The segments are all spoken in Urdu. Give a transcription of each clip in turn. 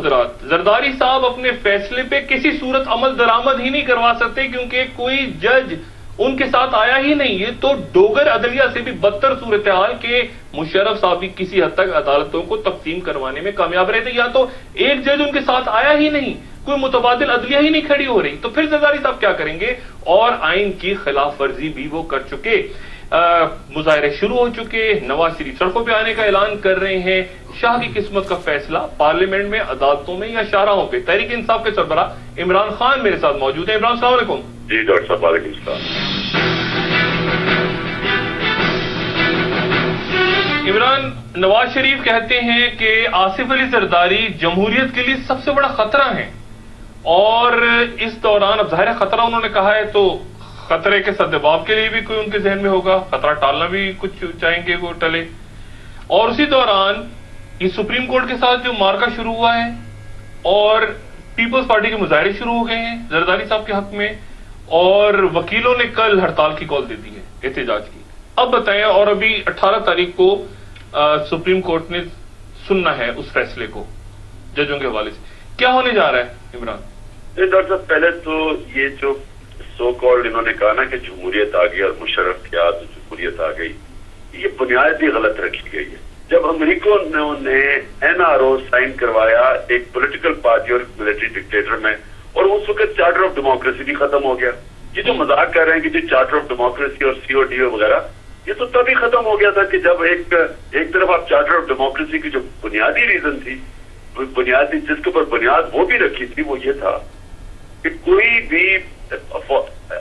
زرداری صاحب اپنے فیصلے پہ کسی صورت عمل درآمد ہی نہیں کروا سکتے کیونکہ کوئی جج ان کے ساتھ آیا ہی نہیں. یہ تو ڈوگر عدلیہ سے بھی بدتر صورتحال کہ مشرف صاحب بھی کسی حد تک عدالتوں کو تقسیم کروانے میں کامیاب رہے تھے. یا تو ایک جج ان کے ساتھ آیا ہی نہیں, کوئی متبادل عدلیہ ہی نہیں کھڑی ہو رہی, تو پھر زرداری صاحب کیا کریں گے؟ اور آئین کی خلاف ورزی بھی وہ کر چکے. مظاہرے شروع ہو چکے, نواز شریف سڑکوں پہ آنے کا اعلان کر رہے ہیں. شاہ کی قسمت کا فیصلہ پارلیمنٹ میں, عدالتوں میں یا شاہراہوں پہ. تحریک انصاف کے سربراہ عمران خان میرے ساتھ موجود ہیں. عمران السلام علیکم. جی ڈاکٹر صاحب وعلیکم السلام. عمران, نواز شریف کہتے ہیں کہ آصف علی زرداری جمہوریت کے لیے سب سے بڑا خطرہ ہیں, اور اس دوران اب ظاہر خطرہ انہوں نے کہا ہے تو خطرے کے سدباب کے لیے بھی کوئی ان کے ذہن میں ہوگا, خطرہ ٹالنا بھی کچھ چاہیں گے وہ ٹلے. اور اسی دوران یہ سپریم کورٹ کے ساتھ جو مارکا شروع ہوا ہے اور پیپلز پارٹی کے مظاہرے شروع ہو گئے ہیں زرداری صاحب کے حق میں, اور وکیلوں نے کل ہڑتال کی کال دے دی ہے, احتجاج کی. اب بتائیں, اور ابھی 18 تاریخ کو سپریم کورٹ نے سننا ہے اس فیصلے کو ججوں کے حوالے سے, کیا ہونے جا رہا ہے عمران؟ ڈاکٹر صاحب پہلے تو یہ جو سو کالڈ انہوں نے کہا نا کہ جمہوریت آ گئی اور مشرف کے ہاتھ جمہوریت آ گئی, یہ بنیاد ہی غلط رکھی گئی ہے. جب امریکہ نے این آر او سائن کروایا ایک پولیٹیکل پارٹی اور ملٹری ڈکٹیٹر میں, اور اس وقت چارٹر آف ڈیموکریسی بھی ختم ہو گیا. یہ جو مذاق کر رہے ہیں کہ جو چارٹر آف ڈیموکریسی اور سی او ڈی او وغیرہ, یہ تو تبھی ختم ہو گیا تھا کہ جب ایک طرف آپ چارٹر آف ڈیموکریسی کی جو بنیادی ریزن تھی, بنیادی جس کے اوپر بنیاد وہ بھی رکھی تھی, وہ یہ تھا کہ کوئی بھی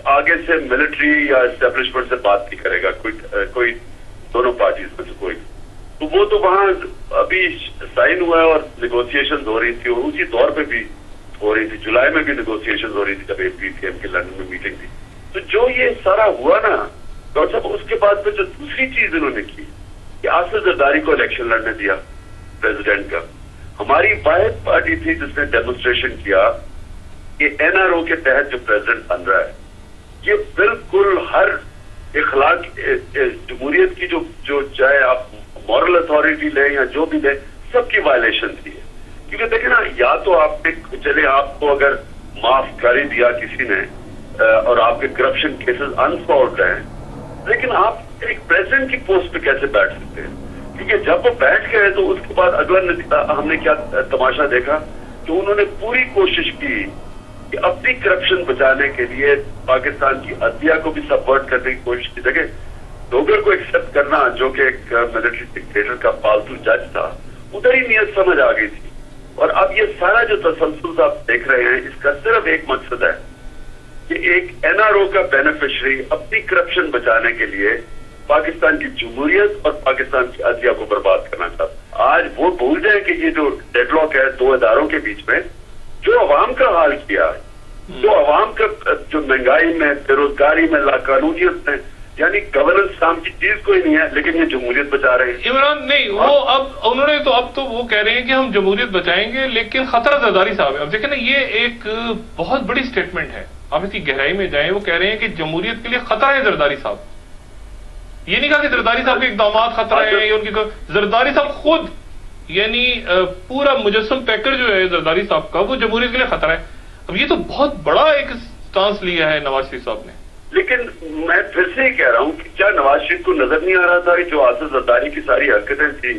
آگے سے ملٹری یا اسٹیبلشمنٹ سے بات نہیں کرے گا, کوئی دونوں پارٹیز میں سے کوئی. تو وہ تو وہاں ابھی سائن ہوا ہے اور نیگوسیشن ہو رہی تھی, اور اسی دور پہ بھی ہو رہی تھی. جولائی میں بھی نیگوسیشن ہو رہی تھی جب پی سی ایم کی لندن میں میٹنگ تھی. تو جو یہ سارا ہوا نا ڈاکٹر صاحب, اس کے بعد پھر جو دوسری چیز انہوں نے کی کہ آصف زرداری کو الیکشن لڑنے دیا پریزیڈنٹ کا. ہماری واحد پارٹی تھی جس نے ڈیمونسٹریشن کیا کہ این آر او کے تحت جو پریزیڈنٹ بن رہا ہے یہ بالکل ہر اخلاق جمہوریت کی جو چاہے آپ مورل اتھارٹی لیں یا جو بھی لیں, سب کی وائلیشن تھی. کیونکہ دیکھیں نا, یا تو آپ نے چلے آپ کو اگر معاف کر ہی دیا کسی نے اور آپ کے کرپشن کیسز انسالوڈ رہے, لیکن آپ ایک پریزیڈنٹ کی پوسٹ پہ کیسے بیٹھ سکتے ہیں؟ کیونکہ جب وہ بیٹھ گئے تو اس کے بعد اگلا ہم نے کیا تماشا دیکھا کہ انہوں نے پوری کوشش کی کہ اپنی کرپشن بچانے کے لیے پاکستان کی عدلیہ کو بھی سپورٹ کرنے کی کوشش کی. دیکھیں, ڈوگر کو ایکسپٹ کرنا جو کہ ایک ملٹری ڈکٹیٹر کا پالتو جج تھا, ادھر ہی نیت سمجھ آ گئی تھی. اور اب یہ سارا جو تسلسل آپ دیکھ رہے ہیں, اس کا صرف ایک مقصد ہے کہ ایک این آر او کا بینیفیشری اپنی کرپشن بچانے کے لیے پاکستان کی جمہوریت اور پاکستان کی عدلیہ کو برباد کرنا چاہتا. آج وہ بھول جائیں کہ یہ جو ڈیڈ لاک ہے دو اداروں کے بیچ میں, جو عوام کا حال کیا ہے, جو عوام کا جو مہنگائی میں, بے روزگاری میں, لاقانونیت میں, یعنی گورننس نام کی چیز کوئی نہیں ہے, لیکن یہ جمہوریت بچا رہے ہیں. عمران نہیں, وہ اب انہوں نے تو اب تو وہ کہہ رہے ہیں کہ ہم جمہوریت بچائیں گے, لیکن خطرہ زرداری صاحب ہے. اب دیکھیں نا, یہ ایک بہت بڑی سٹیٹمنٹ ہے, آپ اس کی گہرائی میں جائیں. وہ کہہ رہے ہیں کہ جمہوریت کے لیے خطرہ ہے زرداری صاحب. یہ نہیں کہا کہ زرداری صاحب کے اقدامات خطرہ ہیں یا ان کی, زرداری صاحب خود یعنی پورا مجسم پیکر جو ہے زرداری صاحب کا, وہ جمہوریت کے لیے خطرہ ہے. اب یہ تو بہت بڑا ایک سٹانس لیا ہے نواز شریف صاحب نے. لیکن میں پھر سے ہی کہہ رہا ہوں کہ کیا نواز شریف کو نظر نہیں آ رہا تھا کہ جو آصف زرداری کی ساری حرکتیں تھیں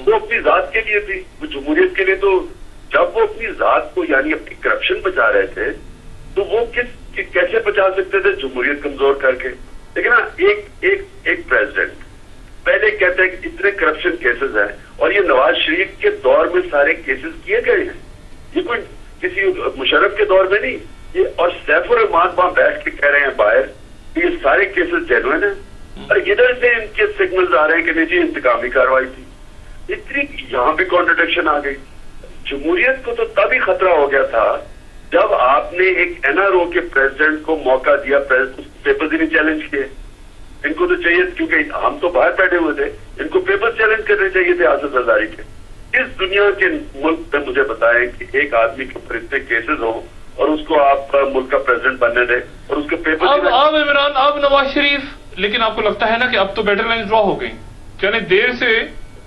وہ اپنی ذات کے لیے تھی, وہ جمہوریت کے لیے. تو جب وہ اپنی ذات کو یعنی اپنی کرپشن بچا رہے تھے تو وہ کیسے بچا سکتے تھے جمہوریت کمزور کر کے؟ لیکن ایک پریزیڈنٹ پہلے کہتے ہیں کہ اتنے کرپشن کیسز ہیں, اور یہ نواز شریف کے دور میں سارے کیسز کیے گئے ہیں, یہ کوئی کسی مشرف کے دور میں نہیں. یہ اور سیف الرحمان وہاں بیٹھ کے کہہ رہے ہیں باہر کہ یہ سارے کیسز جینوئن ہیں, اور ادھر سے ان کے سگنلز آ رہے ہیں کہ نہیں جی انتقامی کارروائی تھی. اتنی یہاں بھی کانٹرڈکشن آ گئی. جمہوریت کو تو تب ہی خطرہ ہو گیا تھا جب آپ نے ایک این آر او کے پریزیڈنٹ کو موقع دیا, پیپرز ہی نہیں چیلنج کیے. ان کو تو چاہیے, کیونکہ ہم تو باہر بیٹھے ہوئے تھے, ان کو پیپر چیلنج کرنے چاہیے تھے آصف زرداری کے. اس دنیا کے ملک میں مجھے بتائیں کہ ایک آدمی کے اوپر اتنے کیسز ہوں اور اس کو آپ ملک کا پریزیڈنٹ بننے دیں اور اس کے پیپر. اب عمران, اب نواز شریف, لیکن آپ کو لگتا ہے نا کہ اب تو بیٹر لائن ڈرا ہو گئی. یعنی دیر سے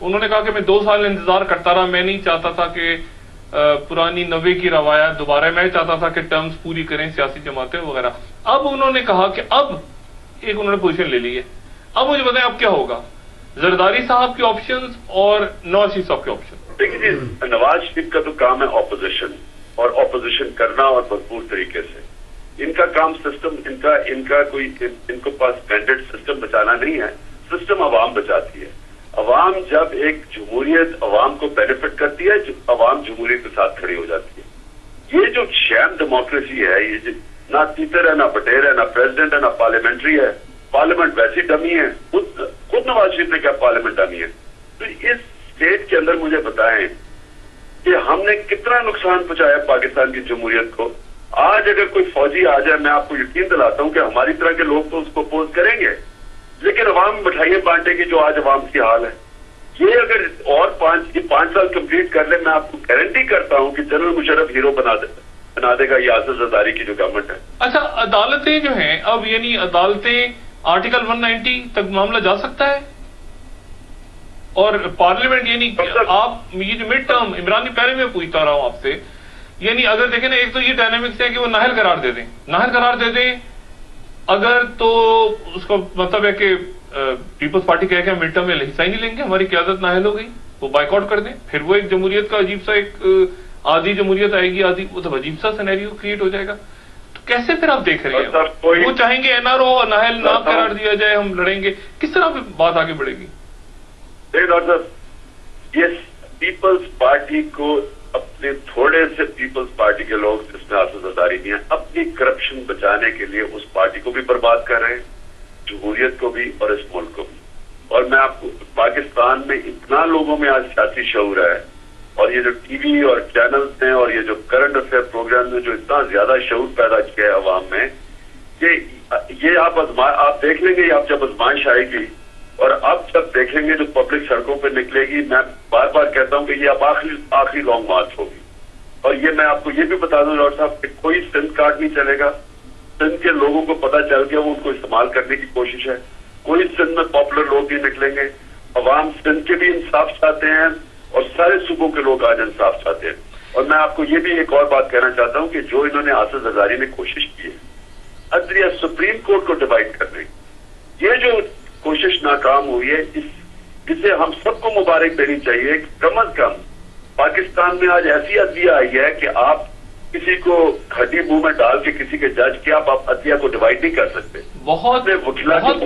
انہوں نے کہا کہ میں 2 سال انتظار کرتا رہا, میں نہیں چاہتا تھا کہ پرانی 90 کی روایات دوبارہ. میں چاہتا تھا کہ ٹرمز پوری کریں سیاسی جماعتیں وغیرہ. اب انہوں نے کہا کہ اب ایک انہوں نے پوزیشن لے لی ہے. اب مجھے بتائیں اب کیا ہوگا؟ زرداری صاحب کے آپشنز اور نواز شریف صاحب کے آپشن. دیکھیے نواز شریف کا تو کام ہے اپوزیشن، اور اپوزیشن کرنا اور بھرپور طریقے سے. ان کا کام سسٹم، ان کا کوئی ان کو پاس مینڈیٹ سسٹم بچانا نہیں ہے، سسٹم عوام بچاتی ہے. عوام جب ایک جمہوریت عوام کو بینیفٹ کرتی ہے، عوام جمہوریت کے ساتھ کھڑی ہو جاتی ہے. یہ جو شیم ڈیموکریسی ہے، یہ نہ تیتر ہے، نہ بٹیر ہے، نہ پریزیڈنٹ ہے، نہ پارلیمنٹری ہے. پارلیمنٹ ویسی ڈمی ہے، خود نواز شریف نے کیا پارلیمنٹ ڈمی ہے. تو اس اسٹیٹ کے اندر مجھے بتائیں کہ ہم نے کتنا نقصان پہنچایا پاکستان کی جمہوریت کو. آج اگر کوئی فوجی آ جائے، میں آپ کو یقین دلاتا ہوں کہ ہماری طرح کے لوگ تو اس کو اپوز کریں گے، لیکن عوام مٹھائیاں بانٹے گی جو آج عوام کی حال ہے. یہ اگر اور 5 سال کمپلیٹ کر لیں، میں آپ کو گارنٹی کرتا ہوں کہ جنرل مشرف ہیرو بنا دے گا یہ آصف زرداری کی جو گورنمنٹ ہے. اچھا عدالتیں جو ہیں اب، یعنی عدالتیں آرٹیکل 190 تک معاملہ جا سکتا ہے، اور پارلیمنٹ یعنی آپ یہ جو مڈ ٹرم عمران پہلے میں پوچھتا رہا ہوں آپ سے، یعنی اگر دیکھیں نا، ایک تو یہ ڈائنامکس ہے کہ وہ نااہل قرار دے دیں اگر تو اس کا مطلب ہے کہ پیپلز پارٹی کہہ کے ہم مڈ ٹرم میں حصہ ہی نہیں لیں گے، ہماری قیادت نااہل ہو گئی، وہ بائیک آؤٹ کر دیں، پھر وہ ایک جمہوریت کا عجیب سا ایک آدھی جمہوریت آئے گی، آدھی مطلب عجیب سا سینیریو کریٹ ہو جائے گا. تو کیسے پھر آپ دیکھ رہے ہیں؟ وہ چاہیں گے NRO نااہل نہ قرار دیا جائے، ہم لڑیں گے، کس طرح بات آگے بڑھے گی؟ ڈاکٹر صاحب، یہ پیپلز پارٹی کو اپنے تھوڑے سے پیپلز پارٹی کے لوگ جس میں آصف زرداری نہیں ہے، اپنی کرپشن بچانے کے لیے اس پارٹی کو بھی برباد کر رہے ہیں، جمہوریت کو بھی اور اس ملک کو بھی. اور میں آپ کو پاکستان میں اتنا لوگوں میں آج سیاسی شعور ہے، اور یہ جو ٹی وی اور چینلز ہیں اور یہ جو کرنٹ افیئر پروگرام نے جو اتنا زیادہ شعور پیدا کیا ہے عوام میں، کہ یہ آپ دیکھ لیں گے، آپ جب آزمائش آئے گی اور اب جب دیکھیں گے جو پبلک سڑکوں پہ نکلے گی، میں بار بار کہتا ہوں کہ یہ اب آخری لانگ مارچ ہوگی. اور یہ میں آپ کو یہ بھی بتا دوں ڈاکٹر صاحب کہ کوئی سندھ کارڈ نہیں چلے گا. سندھ کے لوگوں کو پتہ چل گیا، وہ ان کو استعمال کرنے کی کوشش ہے. کوئی سندھ میں پاپولر لوگ نہیں نکلیں گے. عوام سندھ کے بھی انصاف چاہتے ہیں اور سارے صوبوں کے لوگ آج انصاف چاہتے ہیں. اور میں آپ کو یہ بھی ایک اور بات کہنا چاہتا ہوں کہ جو انہوں نے آصف زرداری نے کوشش کی ہے عدلیہ سپریم کورٹ کو ڈیوائڈ کرنے، یہ جو کوشش ناکام ہوئی ہے، اسے ہم سب کو مبارک دینی چاہیے. کہ کم از کم پاکستان میں آج ایسی عدلیہ آئی ہے کہ آپ کسی کو کھٹی منہ میں ڈال کے کسی کے جج کے آپ عدلیہ کو ڈیوائڈ نہیں کر سکتے. بہت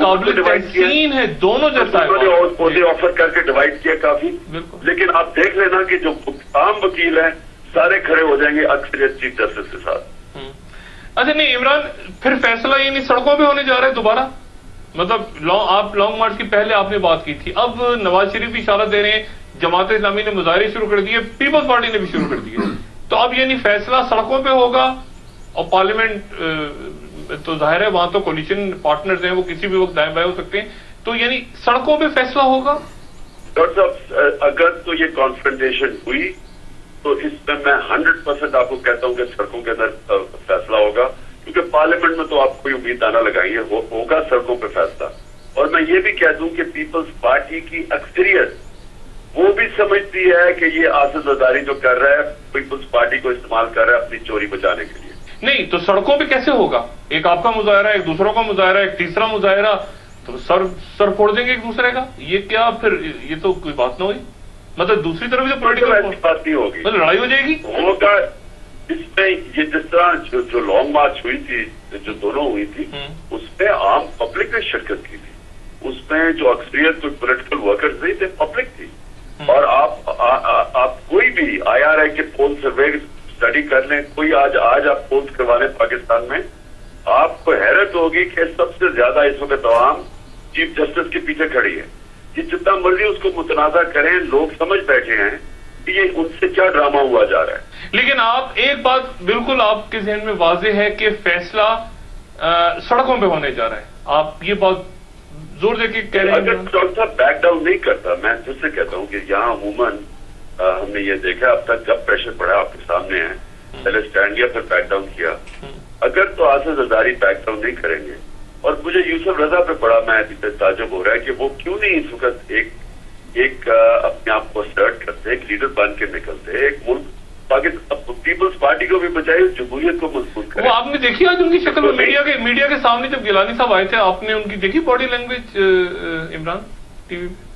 قابل تحسین ہے دونوں عہدے آفر کر کے ڈیوائڈ کیا کافی. لیکن آپ دیکھ لینا کہ جو عام وکیل ہیں سارے کھڑے ہو جائیں گے اکثریت چیف جسٹس کے ساتھ. اچھا نہیں عمران، پھر فیصلہ یعنی سڑکوں پہ ہونے جا رہا ہے دوبارہ؟ مطلب آپ لانگ مارچ کی پہلے آپ نے بات کی تھی، اب نواز شریف بھی اشارہ دے رہے ہیں، جماعت اسلامی نے مظاہرے شروع کر دیے، پیپلز پارٹی نے بھی شروع کر دیے. تو اب یعنی فیصلہ سڑکوں پہ ہوگا، اور پارلیمنٹ تو ظاہر ہے وہاں تو کولیشن پارٹنرز ہیں، وہ کسی بھی وقت دائیں بائیں ہو سکتے ہیں. تو یعنی سڑکوں پہ فیصلہ ہوگا. ڈاکٹر صاحب اگر تو یہ کانفرنٹیشن ہوئی تو اس میں 100% آپ کو کہتا ہوں کہ سڑکوں کے اندر فیصلہ ہوگا، کیونکہ پارلیمنٹ میں تو آپ کوئی امید نہ لگائیے، ہوگا سڑکوں پہ فیصلہ. اور میں یہ بھی کہہ دوں کہ پیپلز پارٹی کی اکثریت وہ بھی سمجھتی ہے کہ یہ آصف زرداری جو کر رہا ہے پیپلز پارٹی کو استعمال کر رہا ہے اپنی چوری بچانے کے لیے. نہیں تو سڑکوں پہ کیسے ہوگا؟ ایک آپ کا مظاہرہ، ایک دوسروں کا مظاہرہ، ایک تیسرا مظاہرہ، تو سر پھوڑ دیں گے ایک دوسرے کا. یہ کیا پھر یہ تو کوئی بات نہ ہوئی. مطلب دوسری طرف جو پولیٹیکل بات نہیں ہوگی، مطلب لڑائی ہو جائے گی. ہوگا اس میں یہ جس طرح جو لانگ مارچ ہوئی تھی، جو دونوں ہوئی تھی، اس میں عام پبلک نے شرکت کی تھی. اس میں جو اکثریت کوئی پولیٹیکل ورکرز نہیں تھے، پبلک تھی. اور آپ کوئی بھی IRI کے پول سروے اسٹڈی کر لیں، کوئی آج آپ پولس کروا لیں پاکستان میں، آپ کو حیرت ہوگی کہ سب سے زیادہ اس وقت عوام چیف جسٹس کے پیچھے کھڑی ہے. یہ جتنا مرضی اس کو متنازع کریں، لوگ سمجھ بیٹھے ہیں کہ یہ ان سے کیا ڈرامہ ہوا جا رہا ہے. لیکن آپ ایک بات بالکل آپ کے ذہن میں واضح ہے کہ فیصلہ سڑکوں پہ ہونے جا رہا ہے. آپ یہ بات زور دے کے کہہ رہے ہیں. اگر ڈاکٹر صاحب بیک ڈاؤن نہیں کرتا، میں پھر سے کہتا ہوں کہ یہاں عموماً ہم نے یہ دیکھا اب تک جب پریشر پڑا آپ کے سامنے ہے، پہلے اسٹینڈ لیا پھر بیک ڈاؤن کیا. اگر تو آصف زرداری بیک ڈاؤن نہیں کریں گے، اور مجھے یوسف رضا پہ بڑا میں تعجب ہو رہا ہے کہ وہ کیوں نہیں اس وقت ایک اپنے آپ کو اسرٹ کرتے، ایک لیڈر بن کے نکلتے. ایک ملک پاکستان پیپلز پارٹی کو بھی بچائے، جمہوریت کو مضبوط کرے. وہ آپ نے دیکھی آج ان کی شکل میڈیا کے سامنے جب گیلانی صاحب آئے تھے، آپ نے ان کی دیکھی body language Imran T V پہ؟